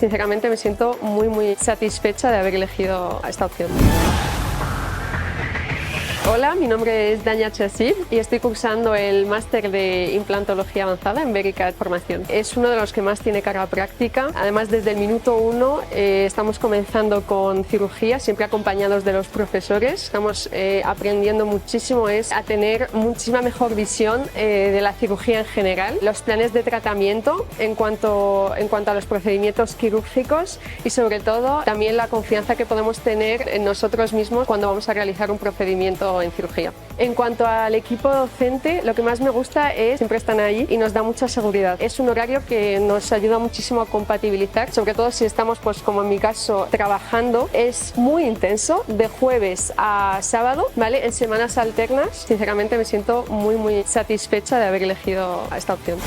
Sinceramente me siento muy satisfecha de haber elegido esta opción. Hola, mi nombre es Dania Chasib y estoy cursando el máster de implantología avanzada en Vericat Formación. Es uno de los que más tiene carga práctica. Además, desde el minuto 1 estamos comenzando con cirugía, siempre acompañados de los profesores. Estamos aprendiendo muchísimo a tener muchísima mejor visión de la cirugía en general, los planes de tratamiento en cuanto a los procedimientos quirúrgicos y sobre todo también la confianza que podemos tener en nosotros mismos cuando vamos a realizar un procedimiento en cirugía. En cuanto al equipo docente, lo que más me gusta es siempre están ahí y nos da mucha seguridad. Es un horario que nos ayuda muchísimo a compatibilizar, sobre todo si estamos, pues como en mi caso, trabajando. Es muy intenso, de jueves a sábado, ¿vale? En semanas alternas. Sinceramente me siento muy satisfecha de haber elegido esta opción.